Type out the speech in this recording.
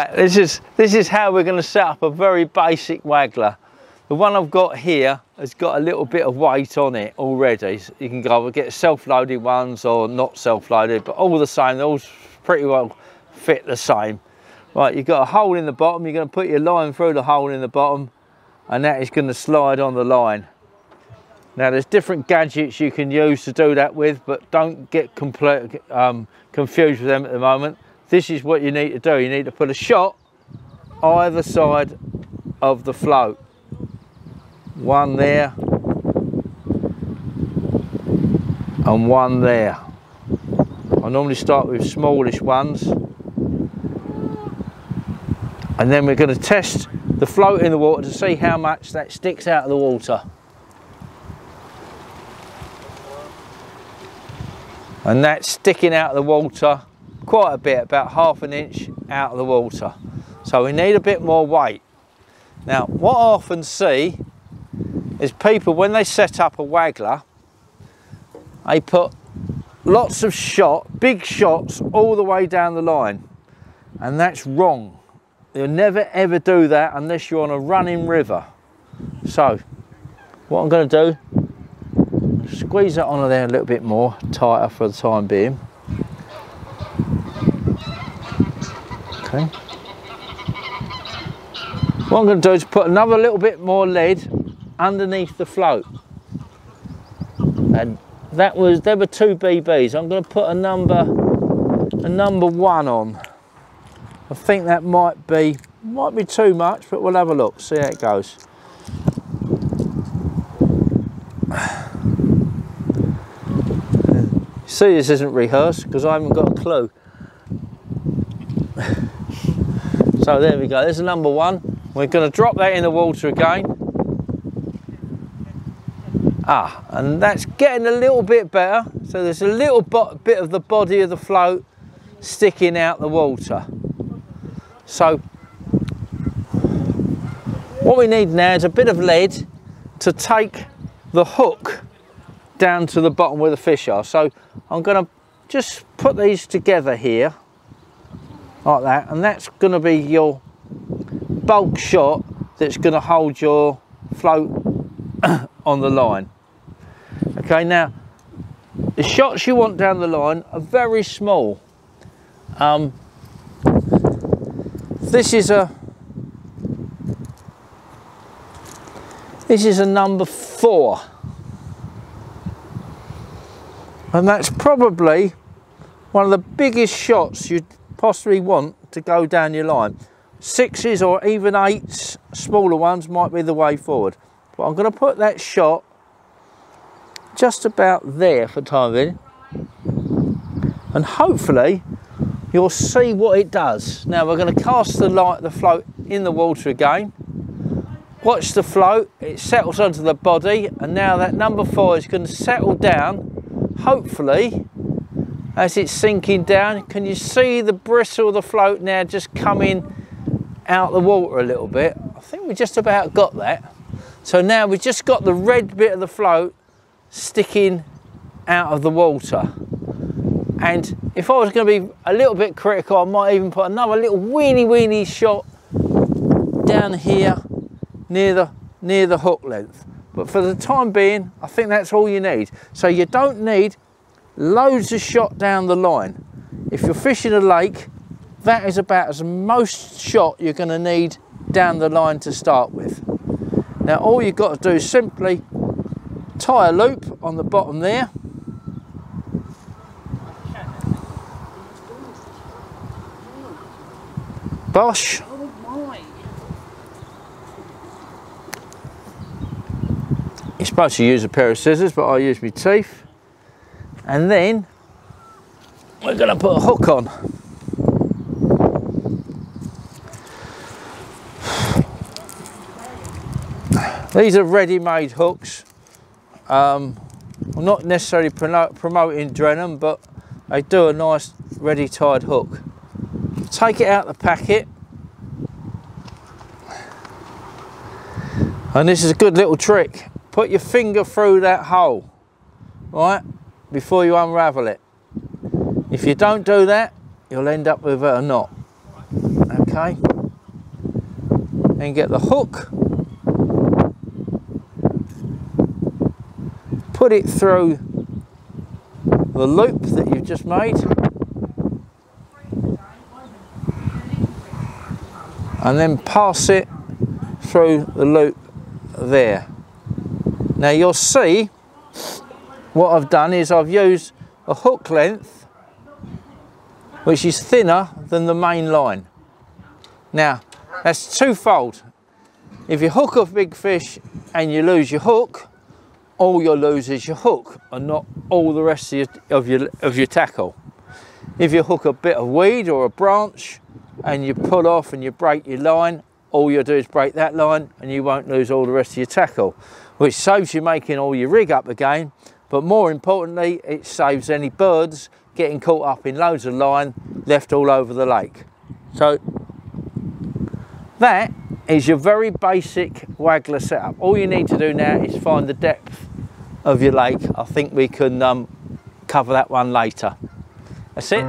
Right, this is how we're going to set up a very basic waggler. The one I've got here has got a little bit of weight on it already. You can go get self-loaded ones or not self-loaded, but all the same, they all pretty well fit the same. Right, you've got a hole in the bottom, you're going to put your line through the hole in the bottom, and that is going to slide on the line. Now there's different gadgets you can use to do that with, but don't get confused with them at the moment. This is what you need to do. You need to put a shot either side of the float. One there and one there. I normally start with smallish ones, and then we're going to test the float in the water to see how much that sticks out of the water. And that's sticking out of the water quite a bit, about ½ an inch out of the water. So we need a bit more weight. Now what I often see is people, when they set up a waggler, they put lots of big shots all the way down the line, and that's wrong. You'll never ever do that unless you're on a running river. So what I'm going to do, squeeze that onto there a little bit more, tighter for the time being. Okay. What I'm going to do is put another little bit more lead underneath the float, and there were 2 BBs. I'm going to put a number 1 on. I think that might be too much, but we'll have a look, see how it goes. See, this isn't rehearsed because I haven't got a clue. So there we go, there's a number 1. We're going to drop that in the water again. And that's getting a little bit better. So there's a little bit of the body of the float sticking out the water. So what we need now is a bit of lead to take the hook down to the bottom where the fish are. So I'm going to just put these together here like that, and that's going to be your bulk shot that's going to hold your float on the line. Okay, now the shots you want down the line are very small. This is a number 4, and that's probably one of the biggest shots you'd possibly want to go down your line. 6s or even 8s, smaller ones, might be the way forward. But I'm going to put that shot just about there for time being, and hopefully you'll see what it does. Now we're going to cast the float in the water again. Watch the float, it settles onto the body, and now that number 4 is going to settle down, hopefully, as it's sinking down. Can you see the bristle of the float now just coming out the water a little bit? I think we just about got that. So now we've just got the red bit of the float sticking out of the water. And if I was going to be a little bit critical, I might even put another little weeny shot down here near the hook length. But for the time being, I think that's all you need. So you don't need loads of shot down the line. If you're fishing a lake, that is about as most shot you're going to need down the line to start with. Now all you've got to do is simply tie a loop on the bottom there. Bosh. You're supposed to use a pair of scissors, but I use my teeth. And then we're going to put a hook on. These are ready-made hooks. I'm not necessarily promoting Drenham, but they do a nice ready-tied hook. Take it out the packet, and this is a good little trick. Put your finger through that hole, right, before you unravel it. If you don't do that, you'll end up with a knot. Okay. okay? And get the hook, put it through the loop that you've just made, and then pass it through the loop there. Now you'll see what I've done is I've used a hook length which is thinner than the main line. Now that's twofold. If you hook a big fish and you lose your hook, all you'll lose is your hook and not all the rest of your tackle. If you hook a bit of weed or a branch and you pull off and you break your line, all you'll do is break that line and you won't lose all the rest of your tackle, which saves you making all your rig up again, but more importantly, it saves any birds getting caught up in loads of line left all over the lake. So that is your very basic Waggler setup. All you need to do now is find the depth of your lake. I think we can cover that one later. That's it.